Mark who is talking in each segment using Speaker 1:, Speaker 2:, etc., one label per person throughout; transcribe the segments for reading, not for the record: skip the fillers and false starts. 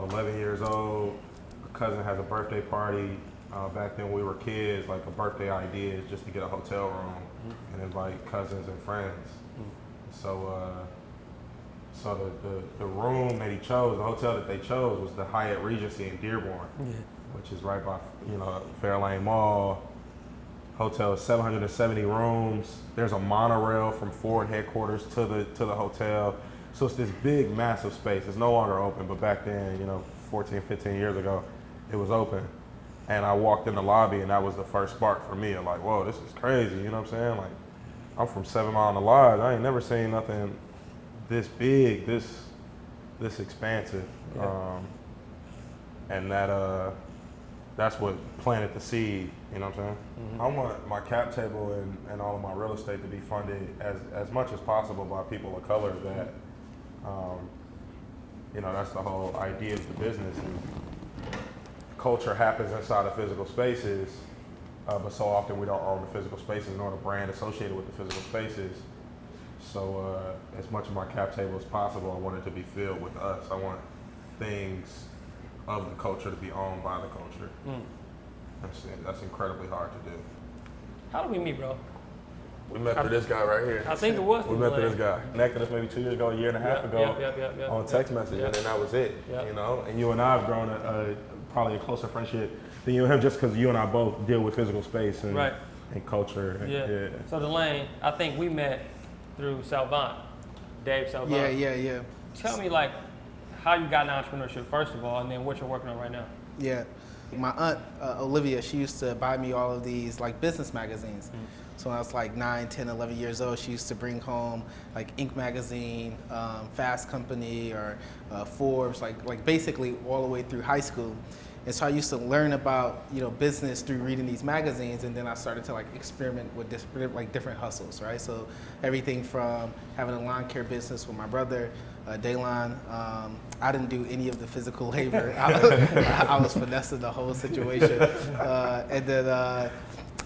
Speaker 1: know, 11 years old. A cousin has a birthday party. Back then we were kids, like a birthday idea is just to get a hotel room and invite cousins and friends. So the room that he chose, the hotel that they chose was the Hyatt Regency in Dearborn, which is right by, Fairlane Mall. Hotel is 770 rooms. There's a monorail from Ford headquarters to the hotel. So it's this big, massive space. It's no longer open, but back then, 14, 15 years ago, it was open. And I walked in the lobby, and that was the first spark for me. I'm like, whoa, this is crazy, you know what I'm saying? Like, I'm from 7 Mile in the Lodge. I ain't never seen nothing this big, this expansive.
Speaker 2: Yeah.
Speaker 1: And that's what planted the seed, you know what I'm saying? Mm-hmm. I want my cap table and all of my real estate to be funded as much as possible by people of color that, that's the whole idea of the business. And culture happens inside of physical spaces, but so often we don't own the physical spaces nor the brand associated with the physical spaces. So as much of my cap table as possible, I want it to be filled with us. I want things of the culture to be owned by the culture. That's incredibly hard to do.
Speaker 2: How did we meet, bro?
Speaker 1: We met through this guy right here.
Speaker 2: I think it was.
Speaker 1: We met through this guy. Connected us maybe 2 years ago, a year and a half ago on text message, and then that was it. And you and I have grown probably a closer friendship than you and him, just because you and I both deal with physical space and culture.
Speaker 2: So Delane, I think we met through Salvant, Dave Salvant.
Speaker 3: Yeah.
Speaker 2: Tell me how you got into entrepreneurship first of all, and then what you're working on right now.
Speaker 3: Yeah. My aunt, Olivia, she used to buy me all of these business magazines. So when I was 9, 10, 11 years old, she used to bring home Inc. magazine, Fast Company, or Forbes, basically all the way through high school. And so I used to learn about business through reading these magazines, and then I started to experiment with different hustles, right? So everything from having a lawn care business with my brother, Delane. I didn't do any of the physical labor. I was finessing the whole situation. And then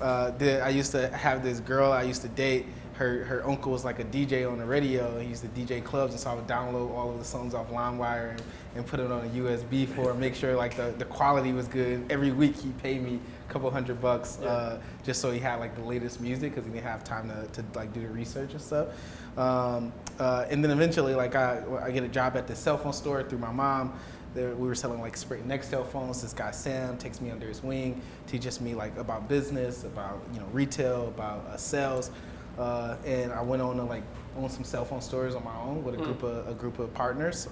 Speaker 3: I used to have this girl I used to date. Her uncle was a DJ on the radio. He used to DJ clubs, and so I would download all of the songs off LimeWire and put it on a USB for him, make sure the quality was good. Every week he paid me a couple $100 just so he had the latest music, because he didn't have time to do the research and stuff. And then eventually I get a job at the cell phone store through my mom. We were selling Sprint Nextel phones. This guy Sam takes me under his wing, teaches me about business, about retail, about sales. And I went on to own some cell phone stores on my own with a group of partners.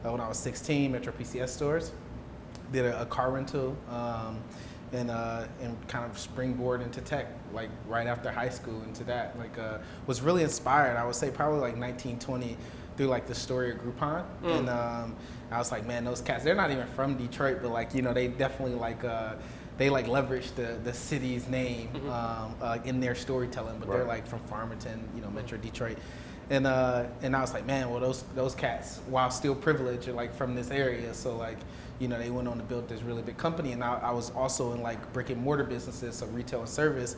Speaker 3: When I was 16, Metro PCS stores. Did a car rental and kind of springboard into tech right after high school into that. Was really inspired. I would say probably 1920 through the story of Groupon. And I was man, those cats, they're not even from Detroit, but they definitely they leverage the city's name in their storytelling, but they're from Farmington, Metro Detroit. And I was man, well those cats, while still privileged, are from this area, so they went on to build this really big company. And I was also in brick and mortar businesses, so retail and service.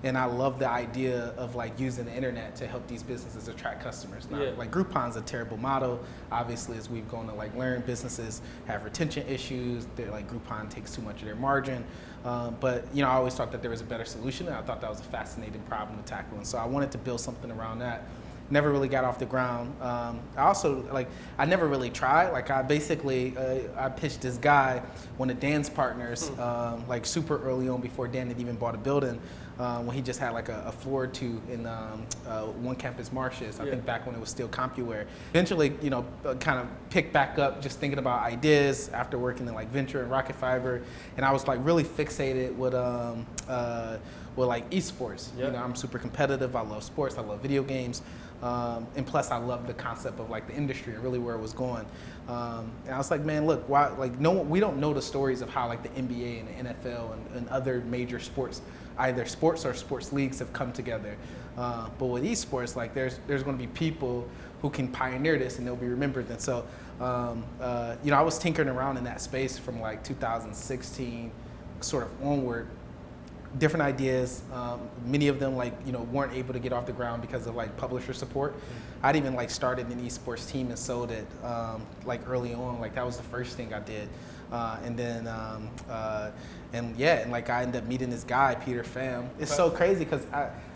Speaker 3: And I love the idea of using the internet to help these businesses attract customers. Now, Groupon's a terrible model. Obviously, as we've gone to learn, businesses have retention issues. They're Groupon takes too much of their margin. But I always thought that there was a better solution, and I thought that was a fascinating problem to tackle. And so I wanted to build something around that. Never really got off the ground. I also, I never really tried. I basically, I pitched this guy, one of Dan's partners, super early on before Dan had even bought a building, when he just had a floor or two in One Campus Marshes, I think back when it was still CompuWare. Eventually, kind of picked back up just thinking about ideas after working in Venture and Rocket Fiber. And I was really fixated with esports. I'm super competitive. I love sports. I love video games. And plus I love the concept of the industry and really where it was going. And I was man, look, why, we don't know the stories of how the NBA and the NFL and other major sports, either sports or sports leagues, have come together. But with esports, there's going to be people who can pioneer this and they'll be remembered. And so, I was tinkering around in that space from 2016 sort of onward. different ideas. Many of them weren't able to get off the ground because of publisher support. I'd even started an esports team and sold it early on. That was the first thing I did. I ended up meeting this guy, Peter Pham. It's so crazy because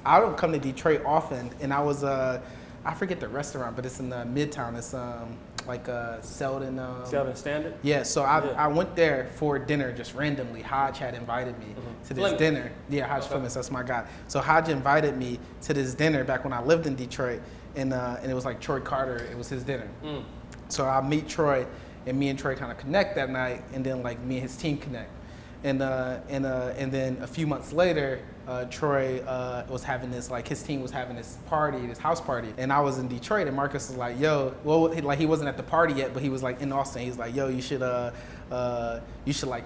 Speaker 3: I don't come to Detroit often, and I was I forget the restaurant, but it's in Midtown. It's Selden.
Speaker 2: Selden Standard?
Speaker 3: Yeah, so I went there for dinner just randomly. Hodge had invited me to this dinner. Yeah, Hodge Fleming, that's my guy. So Hodge invited me to this dinner back when I lived in Detroit, and it was Troy Carter. It was his dinner. So I meet Troy, and me and Troy kind of connect that night, and then me and his team connect. And then a few months later, Troy was having this, his team was having this party, this house party. And I was in Detroit, and Marcus was like, yo, he wasn't at the party yet, but he was in Austin. He's like, yo, you should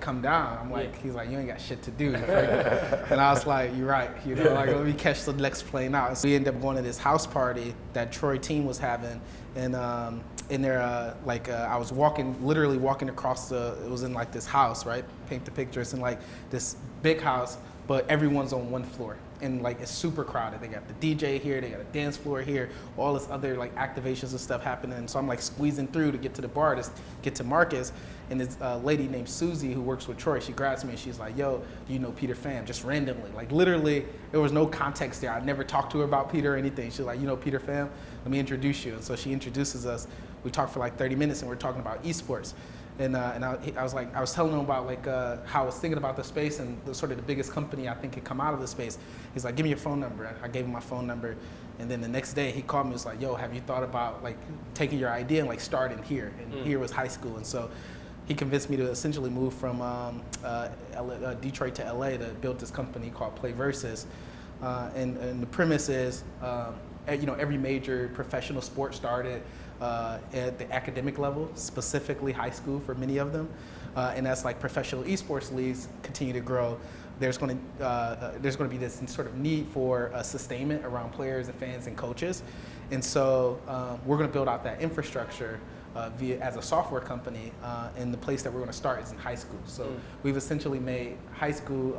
Speaker 3: come down. I'm like, he's like, you ain't got shit to do. And I was like, you're right. Let me catch the next plane out. So we ended up going to this house party that Troy team was having. And in there, I was literally walking across it was in this house, right? Paint the picture. It's in this big house, but everyone's on one floor. And it's super crowded. They got the DJ here, they got a dance floor here, all this other activations and stuff happening. And so I'm squeezing through to get to the bar to get to Marcus. And this lady named Susie who works with Troy, she grabs me and she's like, yo, do you know Peter Pham? Just randomly. Literally, there was no context there. I never talked to her about Peter or anything. She's like, you know Peter Pham? Let me introduce you. And so she introduces us. We talked for 30 minutes and we're talking about esports. And I was telling him about how I was thinking about the space and the biggest company I think could come out of the space. He's like, give me your phone number. I gave him my phone number, and then the next day he called me. He was like, yo, have you thought about taking your idea and starting here? And here was high school, and so he convinced me to essentially move from Detroit to LA to build this company called PlayVS. And the premise is, every major professional sport started at the academic level, specifically high school for many of them, and as professional esports leagues continue to grow, there's going to be this sort of need for sustainment around players and fans and coaches, and so we're going to build out that infrastructure as a software company, and the place that we're going to start is in high school. So we've essentially made high school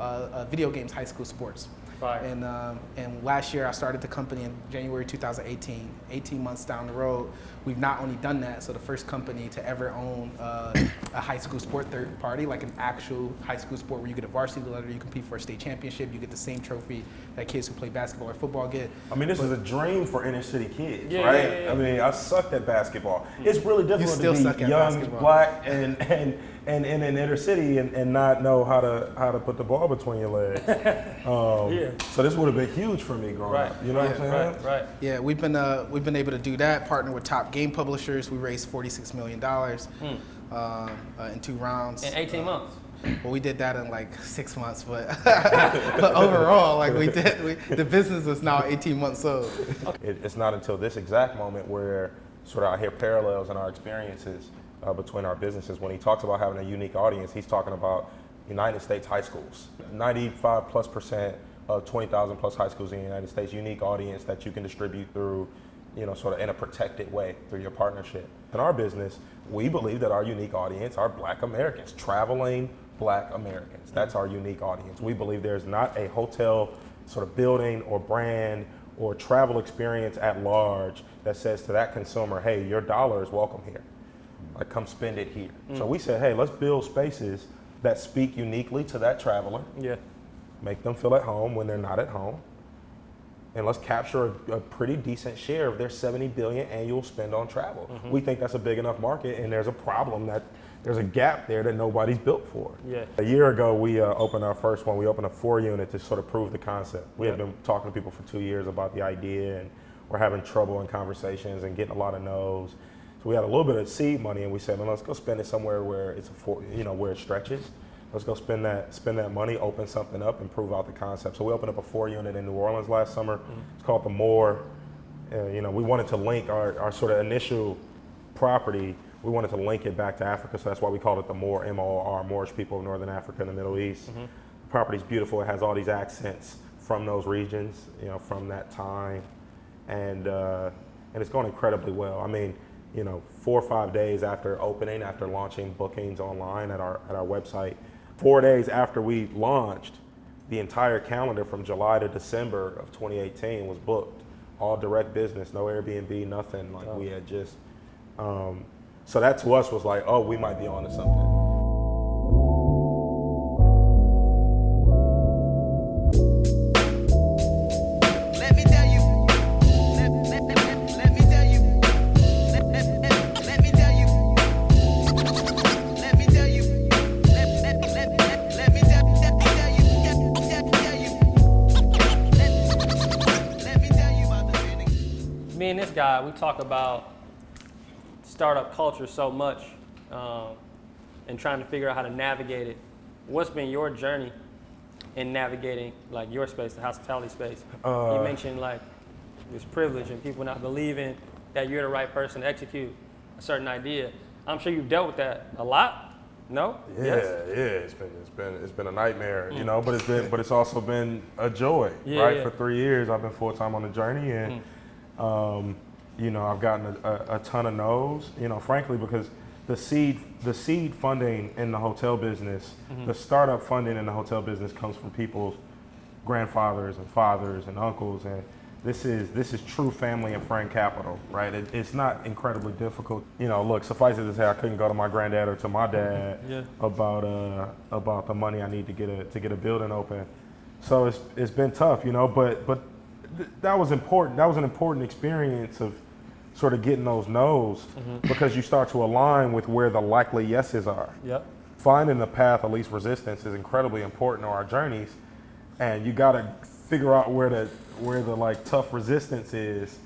Speaker 3: video games high school sports. And last year I started the company in January 2018. 18 months down the road, we've not only done that, so the first company to ever own a high school sport third party, an actual high school sport where you get a varsity letter, you compete for a state championship, you get the same trophy that kids who play basketball or football get.
Speaker 1: This is a dream for inner city kids, right? Yeah. I sucked at basketball. It's really difficult to be young, black, and in an inner city and not know how to put the ball between your legs. So this would have been huge for me growing up. You know what I'm saying?
Speaker 2: Right.
Speaker 3: Yeah, we've been able to do that. Partner with top game publishers. We raised $46 million in 2 rounds.
Speaker 2: In 18 months.
Speaker 3: Well, we did that in 6 months, but overall, the business is now 18 months old.
Speaker 1: It's not until this exact moment where I hear parallels in our experiences between our businesses. When he talks about having a unique audience, he's talking about United States high schools. 95+% of 20,000 plus high schools in the United States, unique audience that you can distribute through, in a protected way through your partnership. In our business, we believe that our unique audience are Black Americans, traveling Black Americans. That's our unique audience. We believe there's not a hotel building or brand or travel experience at large that says to that consumer, hey, your dollar is welcome here. Come spend it here. So we said, hey, let's build spaces that speak uniquely to that traveler. Yeah. Make them feel at home when they're not at home. And let's capture a pretty decent share of their $70 billion annual spend on travel. We think that's a big enough market, and there's a problem there's a gap there that nobody's built for. Yeah. A year ago, we opened our first one. We opened a 4-unit to prove the concept. We had been talking to people for 2 years about the idea, and we're having trouble in conversations and getting a lot of no's. So we had a little bit of seed money, and we said, well, let's go spend it somewhere where where it stretches. Let's go spend that money, open something up, and prove out the concept. So we opened up a 4-unit in New Orleans last summer. It's called The More. We wanted to link our initial property. We wanted to link it back to Africa, so that's why we called it The More, M-O-R, Moorish people of Northern Africa and the Middle East. The property's beautiful. It has all these accents from those regions, from that time, and it's going incredibly well. 4 or 5 days after opening, after launching bookings online at our website, 4 days after we launched, the entire calendar from July to December of 2018 was booked. All direct business, no Airbnb, nothing. Like we had just, so that to us was like, oh, we might be on to something.
Speaker 2: Me and this guy, we talk about startup culture so much and trying to figure out how to navigate it. What's been your journey in navigating like your space, the hospitality space? You mentioned like this privilege and people not believing that you're the right person to execute a certain idea. I'm sure you've dealt with that a lot. No?
Speaker 1: Yeah,
Speaker 2: yes?
Speaker 1: it's been a nightmare, you know, but it's also been a joy, right? For 3 years, I've been full time on the journey, and you know, I've gotten a ton of no's, you know, frankly, because the seed funding in the hotel business, the startup funding in the hotel business comes from people's grandfathers and fathers and uncles, and this is true family and friend capital, right? It's not incredibly difficult. You know, look, suffice it to say, I couldn't go to my granddad or to my dad about the money I need to get a building open. So it's been tough, you know, but that was important. That was an important experience of sort of getting those no's because you start to align with where the likely yeses are.
Speaker 2: Yep.
Speaker 1: Finding the path of least resistance is incredibly important to our journeys, and you got to figure out where the like tough resistance is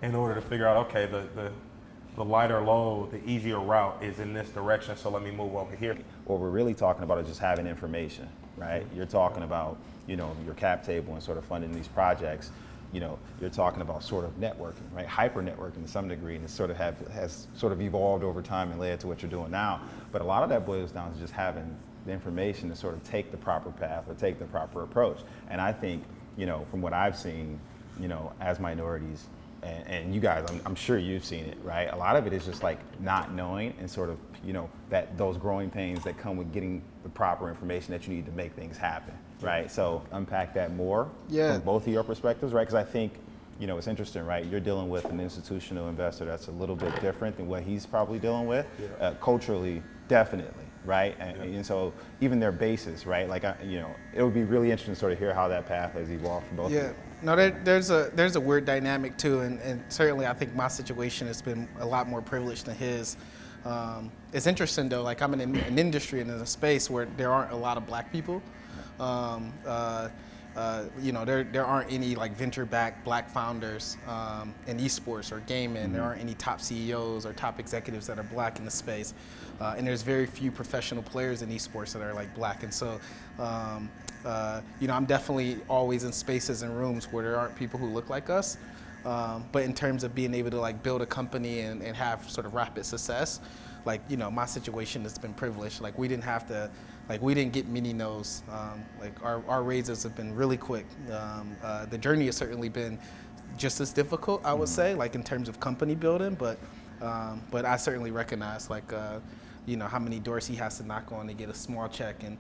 Speaker 1: in order to figure out, okay, the lighter load, the easier route is in this direction, so let me move over here.
Speaker 4: What we're really talking about is just having information, right? You're talking about, you know, your cap table and sort of funding these projects. You know, you're talking about sort of networking, right? Hyper networking to some degree, and it sort of has sort of evolved over time and led to what you're doing now. But a lot of that boils down to just having the information to sort of take the proper path or take the proper approach. And I think, you know, from what I've seen, you know, as minorities, and you guys, I'm sure you've seen it, right? A lot of it is just like not knowing and sort of, you know, that those growing pains that come with getting the proper information that you need to make things happen, right? So unpack that more from both of your perspectives, right? Because I think, you know, it's interesting, right? You're dealing with an institutional investor that's a little bit different than what he's probably dealing with, culturally, definitely, right? And so even their basis, right? Like, you know, it would be really interesting to sort of hear how that path has evolved for both of you.
Speaker 3: No, there's a weird dynamic too, and certainly I think my situation has been a lot more privileged than his. It's interesting though, like I'm in an industry and in a space where there aren't a lot of black people. You know, there aren't any like venture-backed black founders in esports or gaming. There aren't any top CEOs or top executives that are black in the space, and there's very few professional players in esports that are like black. And so, you know, I'm definitely always in spaces and rooms where there aren't people who look like us. But in terms of being able to like build a company and have sort of rapid success, like, you know, my situation has been privileged. Like we didn't have to, like we didn't get many no's. Like our raises have been really quick. The journey has certainly been just as difficult, I would say, like in terms of company building, but I certainly recognize like, you know, how many doors he has to knock on to get a small check. And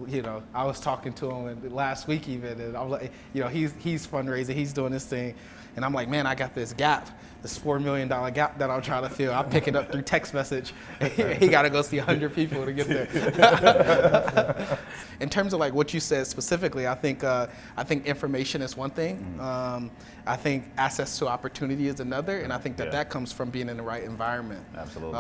Speaker 3: you know, I was talking to him last week even, and I'm like, you know, he's fundraising, he's doing this thing, and I'm like, man, I got this gap, this $4 million gap that I'm trying to fill. I pick it up through text message. He got to go see 100 people to get there. In terms of like what you said specifically, I think information is one thing. I think access to opportunity is another, and I think that comes from being in the right environment.
Speaker 4: Absolutely.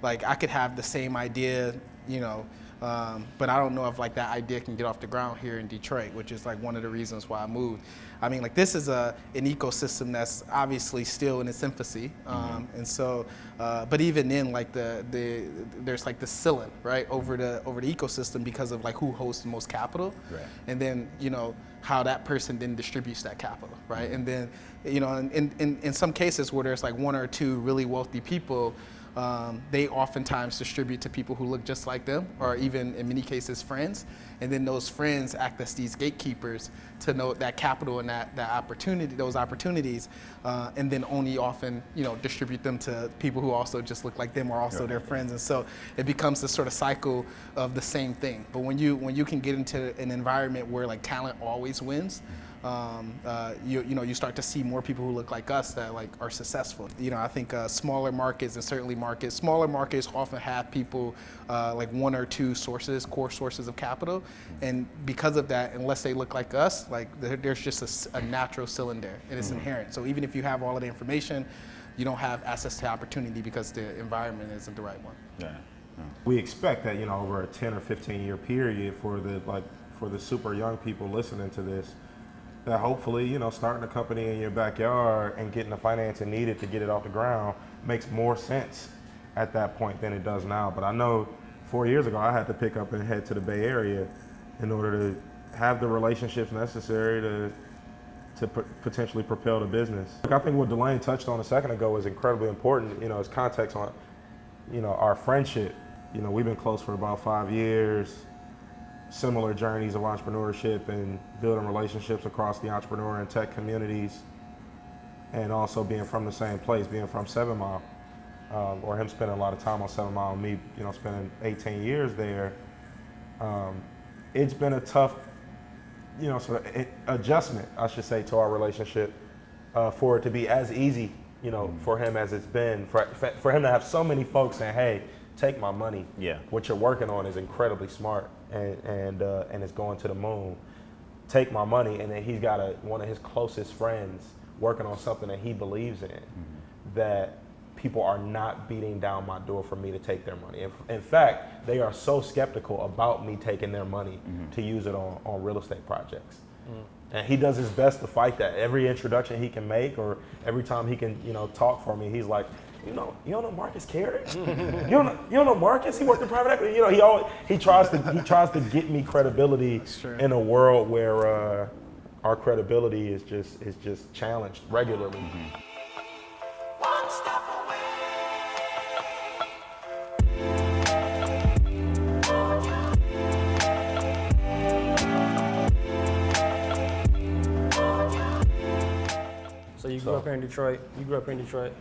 Speaker 3: Like I could have the same idea, you know, but I don't know if like that idea can get off the ground here in Detroit, which is like one of the reasons why I moved. I mean, like this is an ecosystem that's obviously still in its infancy, and so, but even then, like there's like the ceiling, right, over the ecosystem because of like who hosts the most capital,
Speaker 4: right.
Speaker 3: And then, you know, how that person then distributes that capital, right, and then, you know, in some cases where there's like one or two really wealthy people, they oftentimes distribute to people who look just like them, or even in many cases friends. And then those friends act as these gatekeepers to know that capital and that opportunity, those opportunities, and then only often, distribute them to people who also just look like them or also their friends. And so it becomes this sort of cycle of the same thing. But when you can get into an environment where like talent always wins, you start to see more people who look like us that like are successful. I think smaller markets and certainly smaller markets often have people like one or two core sources of capital, and because of that, unless they look like us, like there's just a natural cylinder and it's inherent. So even if you have all of the information, you don't have access to opportunity because the environment isn't the right one.
Speaker 4: Yeah.
Speaker 1: We expect that, over a 10 or 15 year period for the super young people listening to this, that hopefully, starting a company in your backyard and getting the financing needed to get it off the ground makes more sense at that point than it does now. But I know 4 years ago, I had to pick up and head to the Bay Area in order to have the relationships necessary to potentially propel the business. I think what Delane touched on a second ago is incredibly important, as context on, our friendship. We've been close for about 5 years. Similar journeys of entrepreneurship and building relationships across the entrepreneur and tech communities, and also being from the same place, being from 7 Mile, or him spending a lot of time on 7 Mile, and me, spending 18 years there. It's been a tough, sort of adjustment, I should say, to our relationship, for it to be as easy, for him as it's been, for him to have so many folks saying, hey, take my money.
Speaker 4: Yeah.
Speaker 1: What you're working on is incredibly smart and it's going to the moon. Take my money, and then he's got one of his closest friends working on something that he believes in, that people are not beating down my door for me to take their money. In fact, they are so skeptical about me taking their money to use it on real estate projects. And he does his best to fight that. Every introduction he can make, or every time he can, talk for me, he's like, you don't know Marcus Carey? you don't know Marcus? He worked in private equity. He tries to get me credibility in a world where our credibility is just challenged regularly.
Speaker 5: One step away.
Speaker 2: So you grew up here in Detroit.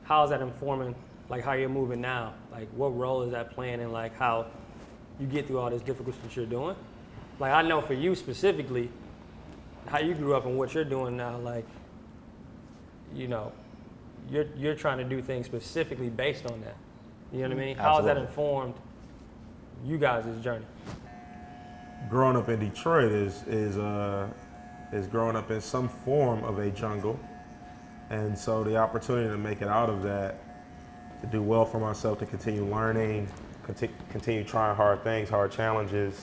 Speaker 2: How is that informing, like, how you're moving now? Like, what role is that playing in, like, how you get through all this difficult shit you're doing? Like, I know for you specifically, how you grew up and what you're doing now, like, you're trying to do things specifically based on that. You know what I mean? How has that informed you guys' journey?
Speaker 1: Growing up in Detroit is growing up in some form of a jungle. And so the opportunity to make it out of that, to do well for myself, to continue learning, continue trying hard things, hard challenges.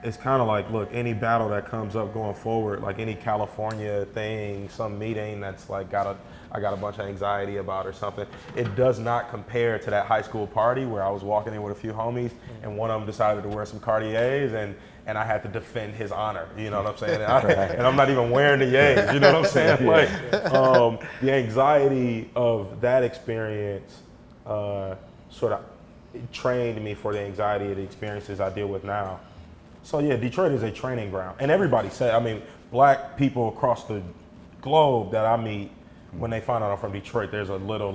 Speaker 1: It's kind of like, look, any battle that comes up going forward, like any California thing, some meeting that's like I got a bunch of anxiety about or something, it does not compare to that high school party where I was walking in with a few homies and one of them decided to wear some Cartiers and I had to defend his honor, you know what I'm saying? And I'm not even wearing the Yays, you know what I'm saying? Like, the anxiety of that experience sort of trained me for the anxiety of the experiences I deal with now. So yeah, Detroit is a training ground. And everybody black people across the globe that I meet, when they find out I'm from Detroit, there's a little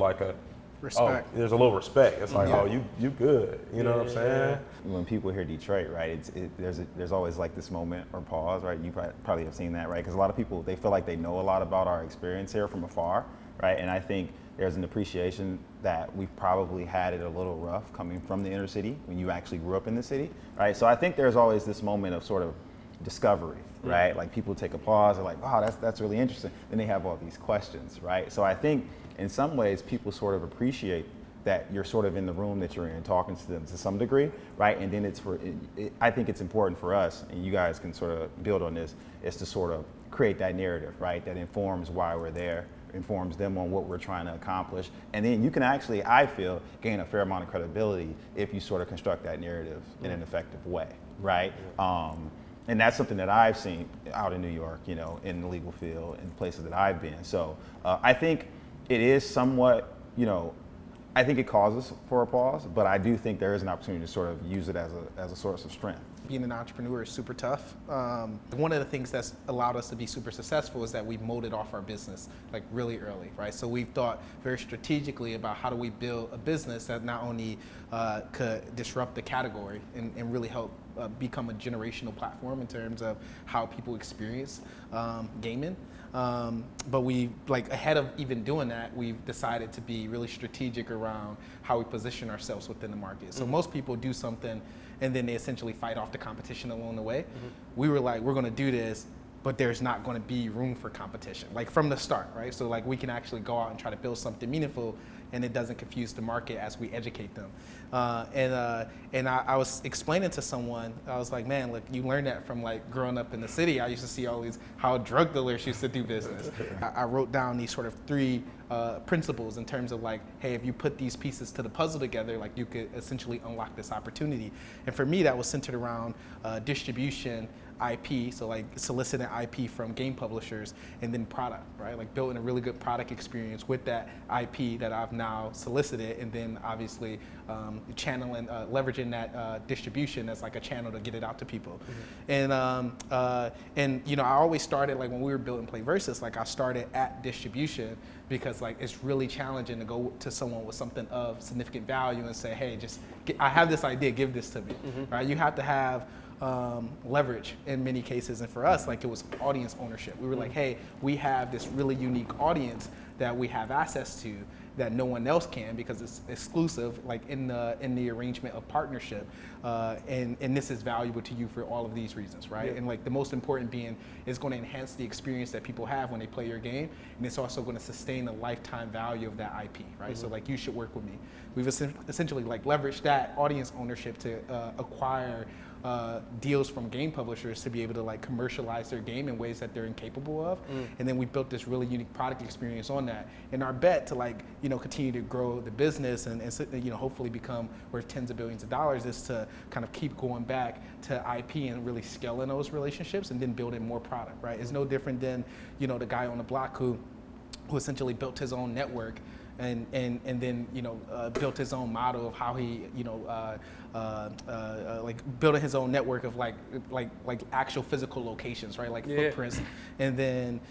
Speaker 1: respect. There's a little respect. It's like, oh, you good. You know what I'm saying?
Speaker 4: When people hear Detroit, right, there's always like this moment or pause, right? You probably have seen that, right? Because a lot of people, they feel like they know a lot about our experience here from afar, right? And I think there's an appreciation that we've probably had it a little rough coming from the inner city when you actually grew up in the city, right? So I think there's always this moment of sort of discovery, right? Like people take a pause, they're like, wow, that's really interesting. Then they have all these questions, right? So I think in some ways people sort of appreciate that you're sort of in the room that you're in, talking to them to some degree, right? And then I think it's important for us, and you guys can sort of build on this, is to sort of create that narrative, right? That informs why we're there, informs them on what we're trying to accomplish. And then you can actually, I feel, gain a fair amount of credibility if you sort of construct that narrative in an effective way, right? And that's something that I've seen out in New York, in the legal field, in places that I've been. So I think it is somewhat, you know, I think it causes for a pause, but I do think there is an opportunity to sort of use it as a source of strength.
Speaker 3: Being an entrepreneur is super tough. One of the things that's allowed us to be super successful is that we've molded off our business like really early, right? So we've thought very strategically about how do we build a business that not only could disrupt the category and really help become a generational platform in terms of how people experience gaming. But we, like, ahead of even doing that, we've decided to be really strategic around how we position ourselves within the market. So most people do something and then they essentially fight off the competition along the way. We were like, we're gonna do this, but there's not gonna be room for competition, like from the start, right? So like we can actually go out and try to build something meaningful and it doesn't confuse the market as we educate them. And I was explaining to someone, I was like, man, look, you learn that from like growing up in the city. I used to see all these, how drug dealers used to do business. I wrote down these sort of 3 principles in terms of like, hey, if you put these pieces to the puzzle together, like you could essentially unlock this opportunity. And for me, that was centered around distribution, IP, so like soliciting IP from game publishers, and then product, right? Like building a really good product experience with that IP that I've now solicited, and then obviously channeling, leveraging that distribution as like a channel to get it out to people. And you know, I always started, like when we were building PlayVS, like I started at distribution because like it's really challenging to go to someone with something of significant value and say, hey, just I have this idea, give this to me, right? You have to have leverage in many cases, and for us, like it was audience ownership. We were like, hey, we have this really unique audience that we have access to that no one else can because it's exclusive, like in the arrangement of partnership, and this is valuable to you for all of these reasons, right? And like the most important being is going to enhance the experience that people have when they play your game, and it's also going to sustain the lifetime value of that IP, right? So like you should work with me. We've essentially like leveraged that audience ownership to acquire deals from game publishers to be able to like commercialize their game in ways that they're incapable of, and then we built this really unique product experience on that. And our bet to like, you know, continue to grow the business and you know, hopefully become worth tens of billions of dollars is to kind of keep going back to IP and really scaling those relationships and then building more product, right? It's no different than, you know, the guy on the block who essentially built his own network and then, you know, built his own model of how he, you know, like building his own network of like actual physical locations, right? Like footprints, and then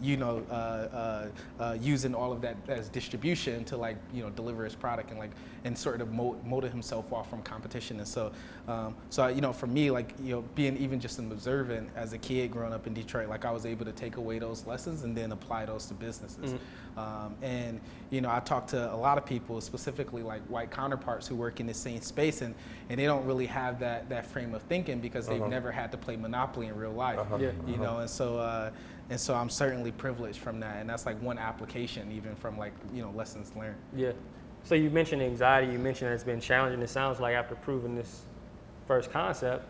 Speaker 3: you know, using all of that as distribution to like, you know, deliver his product and sort of molded himself off from competition. And so you know, for me, like, you know, being even just an observant as a kid growing up in Detroit, like I was able to take away those lessons and then apply those to businesses. And you know, I talk to a lot of people, specifically like white counterparts who work in the same space, and they don't really have that frame of thinking because they've never had to play Monopoly in real life. You know, and so I'm certainly privileged from that, and that's like one application even from like, you know, lessons learned. Yeah.
Speaker 2: So you mentioned anxiety, you mentioned that it's been challenging. It sounds like after proving this first concept,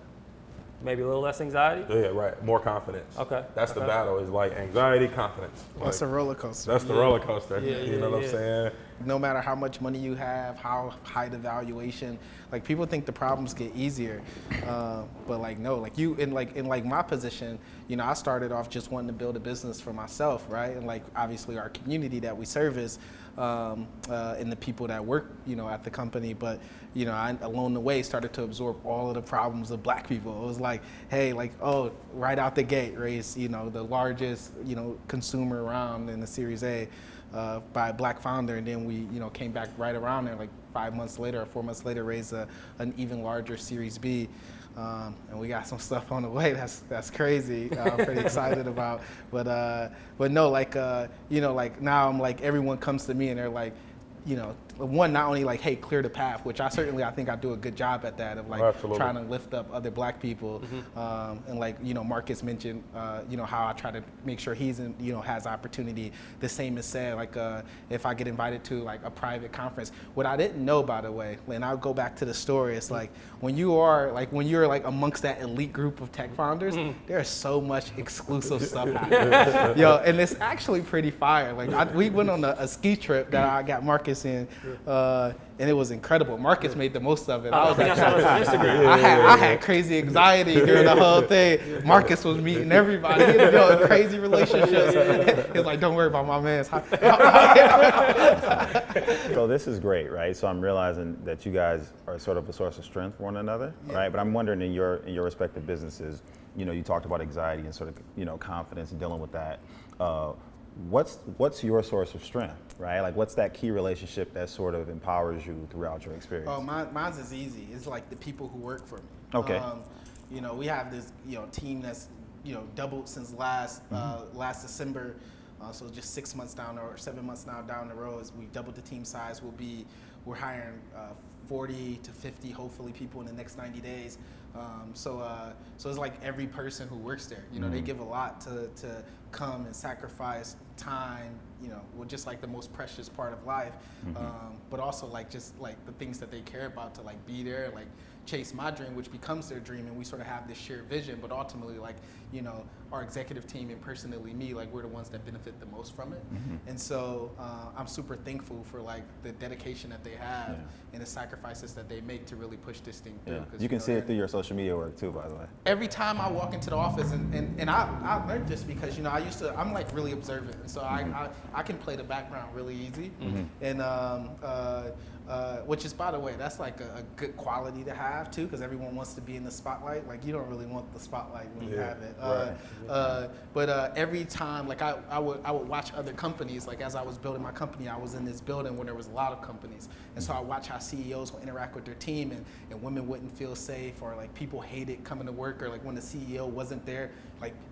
Speaker 2: maybe a little less anxiety?
Speaker 1: Yeah, right. More confidence.
Speaker 2: Okay.
Speaker 1: That's the battle, is like anxiety, confidence.
Speaker 3: That's
Speaker 1: like,
Speaker 3: a roller coaster.
Speaker 1: That's the roller coaster. You know what I'm saying?
Speaker 3: No matter how much money you have, how high the valuation, like people think the problems get easier, but like no, like you in my position, you know, I started off just wanting to build a business for myself, right? And like obviously our community that we service, and the people that work, you know, at the company, but you know, I along the way started to absorb all of the problems of Black people. It was like, hey, like, oh, right out the gate, raised, you know, the largest, you know, consumer around in the Series A by a Black founder, and then we, you know, came back right around there like 5 months later or 4 months later, raised an even larger Series B. And we got some stuff on the way that's crazy. I'm pretty excited about, but no, like you know, like now I'm like everyone comes to me and they're like, you know, one, not only like, hey, clear the path, which I think I do a good job at that, of like trying to lift up other Black people, and like, you know, Marcus mentioned, you know, how I try to make sure he's in, you know, has opportunity. The same is said, like, if I get invited to like a private conference, what I didn't know, by the way, and I'll go back to the story, it's like when you're like amongst that elite group of tech founders, there's so much exclusive stuff happening. Yo, and it's actually pretty fire. Like we went on a ski trip that I got Marcus Marcus, and it was incredible. Marcus made the most of it.
Speaker 2: I
Speaker 3: was
Speaker 2: think
Speaker 3: like,
Speaker 2: I saw this on Instagram.
Speaker 3: I had crazy anxiety during the whole thing. Marcus was meeting everybody. He was building crazy relationships. He was like, don't worry about my man's.
Speaker 4: So this is great, right? So I'm realizing that you guys are sort of a source of strength for one another, right? But I'm wondering in your respective businesses, you talked about anxiety and sort of, confidence and dealing with that. What's your source of strength, right? Like, what's that key relationship that sort of empowers you throughout your experience?
Speaker 3: Oh, mine's is easy. It's like the people who work for me.
Speaker 4: Okay.
Speaker 3: We have this, team that's, doubled since last December. So just 6 months down or 7 months now down the road, as we doubled the team size. We're hiring 40 to 50, hopefully, people in the next 90 days. So it's like every person who works there, they give a lot to come and sacrifice time, just like the most precious part of life, but also just the things that they care about to be there, chase my dream, which becomes their dream, and we sort of have this shared vision, but ultimately our executive team and personally me, we're the ones that benefit the most from it. And so I'm super thankful for the dedication that they have and the sacrifices that they make to really push this thing through.
Speaker 4: You can see it through your social media work too, by the way.
Speaker 3: Every time I walk into the office, and I learned this because I'm really observant, and so I can play the background really easy, and which is, by the way, that's a good quality to have too, because everyone wants to be in the spotlight. You don't really want the spotlight when you have it. But every time, I would watch other companies. As I was building my company, I was in this building where there was a lot of companies, and so I watch how CEOs will interact with their team, and women wouldn't feel safe, or people hated coming to work, or when the CEO wasn't there,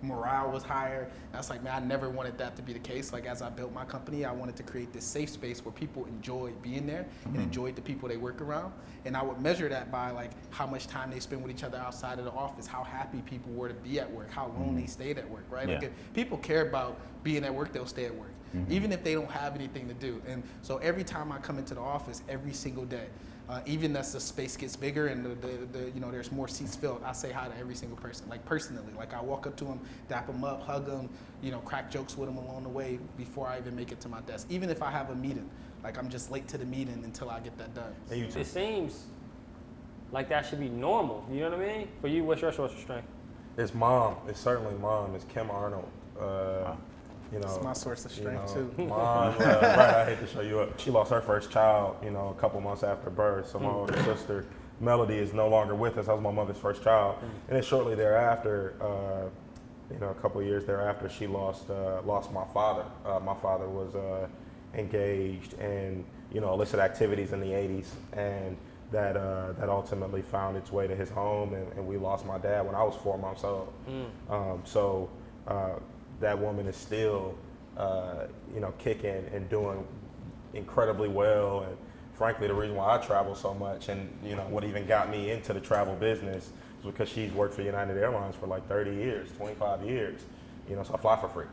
Speaker 3: morale was higher. And I was like, man, I never wanted that to be the case. As I built my company, I wanted to create this safe space where people enjoyed being there and enjoyed the people they work around. And I would measure that by how much time they spend with each other outside of the office, how happy people were to be at work, how long they stayed at work, right? If people care about being at work, they'll stay at work, even if they don't have anything to do. And so every time I come into the office, every single day, even as the space gets bigger and there's more seats filled, I say hi to every single person, personally. I walk up to them, dap them up, hug them, crack jokes with them along the way before I even make it to my desk. Even if I have a meeting, I'm just late to the meeting until I get that done.
Speaker 2: It seems like that should be normal. You know what I mean? For you, what's your source of strength?
Speaker 1: It's mom. It's certainly mom. It's Kim Arnold.
Speaker 3: It's my source of strength too.
Speaker 1: Mom, right, I hate to show you up. She lost her first child, a couple months after birth. So my older sister, Melody, is no longer with us. I was my mother's first child. And then shortly thereafter, a couple of years thereafter, she lost my father. My father was engaged in, illicit activities in the 80s. And that ultimately found its way to his home. And we lost my dad when I was 4 months old. That woman is still, kicking and doing incredibly well. And frankly, the reason why I travel so much and, what even got me into the travel business is because she's worked for United Airlines for 30 years, 25 years. So I fly for free.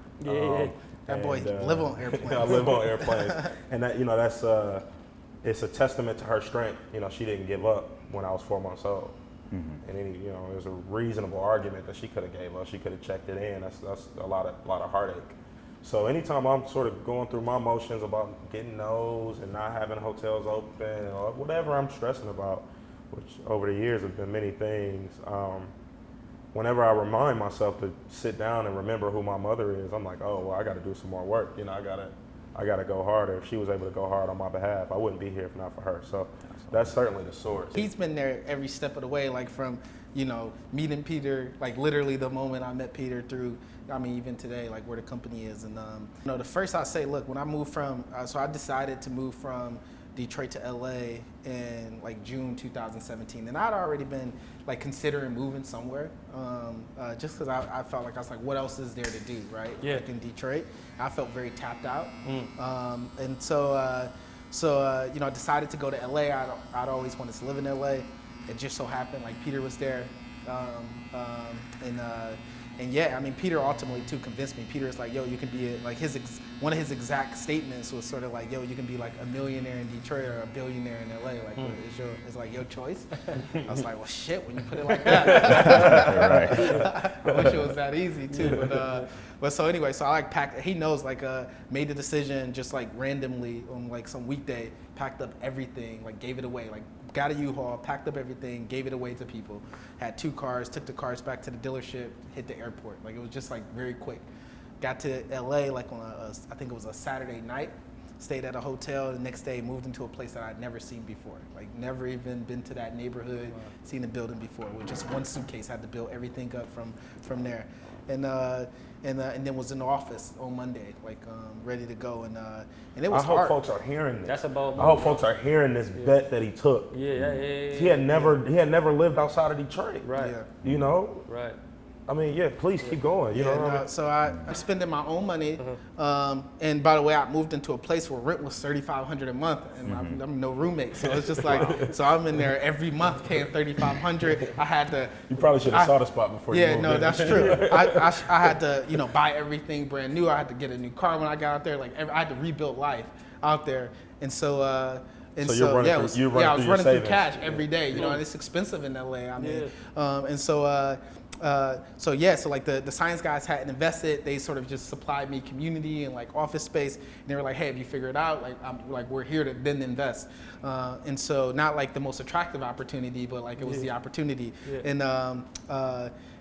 Speaker 3: That boy live on airplanes.
Speaker 1: I live on airplanes. And that, that's, it's a testament to her strength. She didn't give up when I was 4 months old. And then, there's a reasonable argument that she could have gave up. She could have checked it in. That's a lot of heartache. So anytime I'm sort of going through my motions about getting no's and not having hotels open or whatever I'm stressing about, which over the years have been many things, whenever I remind myself to sit down and remember who my mother is, I'm like, oh, well, I got to do some more work. I got to go harder. If she was able to go hard on my behalf, I wouldn't be here if not for her. So that's certainly the source.
Speaker 3: He's been there every step of the way, from, meeting Peter, literally the moment I met Peter through, even today, where the company is. And, the first I say, look, when I moved from, so I decided to move from Detroit to LA in June 2017. And I'd already been considering moving somewhere, just because I felt I was what else is there to do, right?
Speaker 2: Yeah.
Speaker 3: In Detroit. I felt very tapped out. And so I decided to go to LA. I'd always wanted to live in LA. It just so happened Peter was there. And yeah, I mean, Peter ultimately too convinced me. Peter is like, yo, you can be like one of his exact statements was sort of like, yo, you can be like a millionaire in Detroit or a billionaire in LA. Like, it's like your choice. I was like, well, shit, when you put it like that. I wish it was that easy too. But so anyway, so I like packed. He knows like made the decision just like randomly on like some weekday, packed up everything, like gave it away, like got a U-Haul, packed up everything, gave it away to people. Had 2 cars, took the cars back to the dealership, hit the airport. Like it was just like very quick. Got to LA like on I think it was a Saturday night. Stayed at a hotel. The next day moved into a place that I'd never seen before. Like never even been to that neighborhood, seen the building before. With just one suitcase, had to build everything up from there. And then was in the office on Monday, like ready to go, and it was hard.
Speaker 1: I hope folks are hearing this.
Speaker 2: That's a bold move.
Speaker 1: I hope folks are hearing this bet that he took.
Speaker 2: Yeah.
Speaker 1: He had never lived outside of Detroit.
Speaker 2: Right.
Speaker 3: Yeah.
Speaker 1: You know.
Speaker 2: Right.
Speaker 1: I mean, yeah. Please keep going. You know what I mean?
Speaker 3: So I'm spending my own money, and by the way, I moved into a place where rent was $3,500 a month, and I'm no roommate, so it's just like, so I'm in there every month paying $3,500. I had to.
Speaker 1: You probably should have saw the spot before you moved in.
Speaker 3: Yeah, no, that's true. I had to, buy everything brand new. I had to get a new car when I got out there. Like I had to rebuild life out there, and so. I was running through cash every day, and it's expensive in LA. I mean, so like the science guys hadn't invested. They sort of just supplied me community and like office space. And they were like, hey, have you figured it out? Like we're here to then invest. And so not like the most attractive opportunity, but like it was the opportunity. Yeah.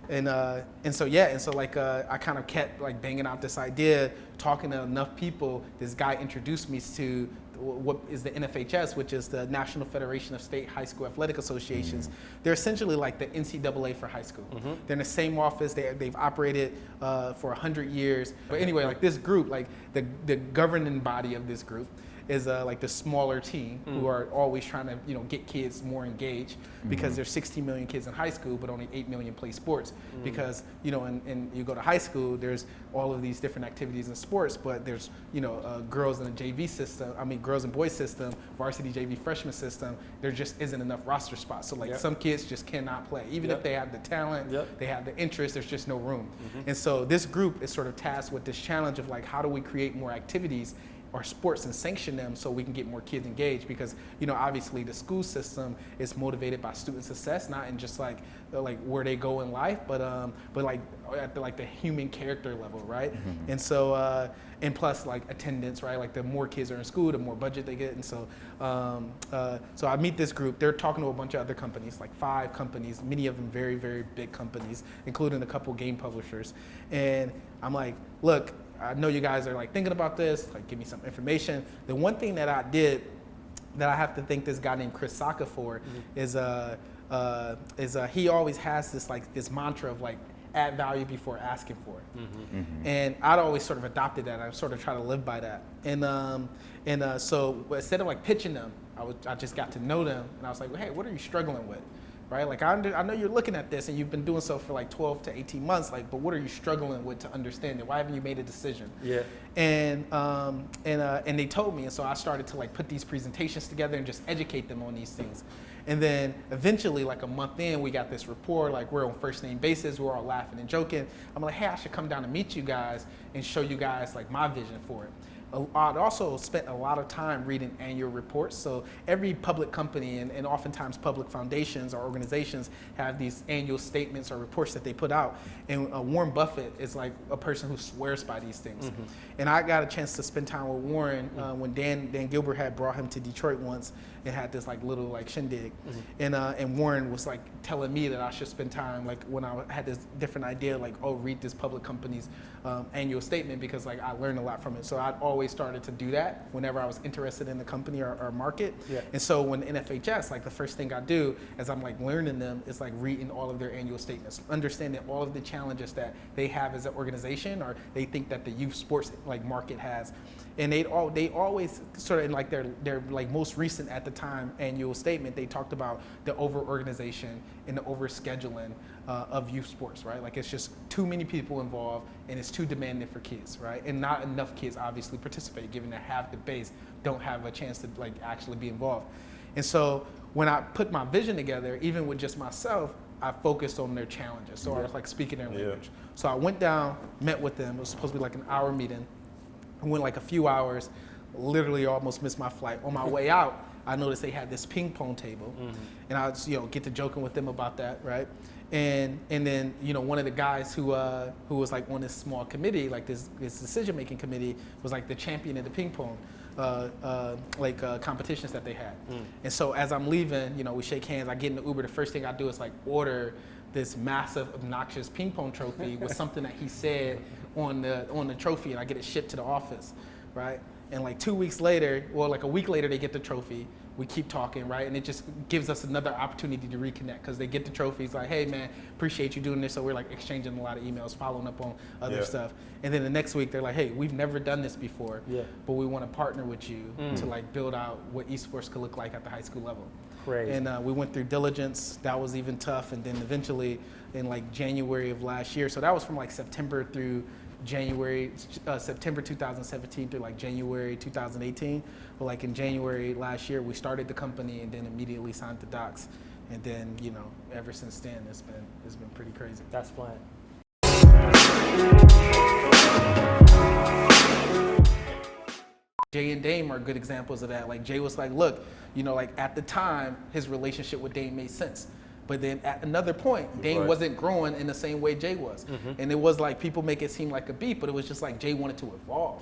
Speaker 3: And so I kind of kept like banging out this idea, talking to enough people. This guy introduced me to what is the NFHS, which is the National Federation of State High School Athletic Associations. They're essentially like the NCAA for high school. They're in the same office. They've operated for 100 years. But anyway, like this group, like the governing body of this group is like the smaller team who are always trying to get kids more engaged, because there's 16 million kids in high school, but only 8 million play sports. Because and you go to high school, there's all of these different activities in sports, but there's girls in the JV system. I mean, girls and boys system, varsity JV freshman system. There just isn't enough roster spots. So like some kids just cannot play, even if they have the talent, they have the interest. There's just no room. And so this group is sort of tasked with this challenge of like, how do we create more activities or sports and sanction them so we can get more kids engaged, because obviously the school system is motivated by student success, not in just like where they go in life, but like at the human character level, right? And so and plus like attendance, right? Like the more kids are in school, the more budget they get. And so so I meet this group. They're talking to a bunch of other companies, like 5 companies, many of them very, very big companies, including a couple game publishers. And I'm like, look, I know you guys are like thinking about this, like give me some information. The one thing that I did that I have to thank this guy named Chris Saka for is he always has this mantra of like add value before asking for it. And I'd always sort of adopted that. I sort of try to live by that. And so instead of like pitching them, I just got to know them, and I was like, well, hey, what are you struggling with? Right, like I know you're looking at this and you've been doing so for like 12 to 18 months. Like, but what are you struggling with to understand it? Why haven't you made a decision? Yeah. And they told me, and so I started to like put these presentations together and just educate them on these things. And then eventually, like a month in, we got this rapport. Like we're on first name basis. We're all laughing and joking. I'm like, hey, I should come down and meet you guys and show you guys like my vision for it. I'd also spent a lot of time reading annual reports. So every public company and oftentimes public foundations or organizations have these annual statements or reports that they put out. And Warren Buffett is like a person who swears by these things. And I got a chance to spend time with Warren when Dan Gilbert had brought him to Detroit once and had this like little like shindig. And Warren was like telling me that I should spend time, like when I had this different idea, like, oh, read this public company's annual statement, because like I learned a lot from it. So I'd always started to do that whenever I was interested in the company or market. And so when NFHS, like the first thing I do as I'm like learning them is like reading all of their annual statements, understanding all of the challenges that they have as an organization, or they think that the youth sports like market has. And they always sort of in like their like most recent at the time annual statement, they talked about the over-organization and the over-scheduling of youth sports, right? Like it's just too many people involved and it's too demanding for kids, right? And not enough kids obviously participate, given that half the base don't have a chance to like actually be involved. And so when I put my vision together, even with just myself, I focused on their challenges. So I was like speaking their
Speaker 1: Yeah.
Speaker 3: language. So I went down, met with them. It was supposed to be like an hour meeting. I went like a few hours, literally almost missed my flight. On my way out, I noticed they had this ping pong table, and I just, get to joking with them about that, right? And then one of the guys who was like on this small committee, like this decision making committee, was like the champion of the ping pong competitions that they had. And so as I'm leaving, we shake hands. I get in the Uber. The first thing I do is like order this massive, obnoxious ping pong trophy with something that he said on the trophy, and I get it shipped to the office, right? And like 2 weeks later, well, like a week later, they get the trophy. We keep talking, right? And it just gives us another opportunity to reconnect because they get the trophies like, hey man, appreciate you doing this. So we're like exchanging a lot of emails, following up on other stuff. And then the next week they're like, hey, we've never done this before, but we want to partner with you to like build out what esports could look like at the high school level.
Speaker 2: Crazy.
Speaker 3: And we went through diligence. That was even tough. And then eventually in like January of last year, so that was from like September through September 2017 through like January 2018. But like in January last year, we started the company and then immediately signed the docs. And then, ever since then, it's been pretty crazy.
Speaker 2: That's flying.
Speaker 3: Jay and Dame are good examples of that. Like Jay was like, look, like at the time, his relationship with Dame made sense. But then at another point, Dame wasn't growing in the same way Jay was. And it was like, people make it seem like a beef, but it was just like Jay wanted to evolve.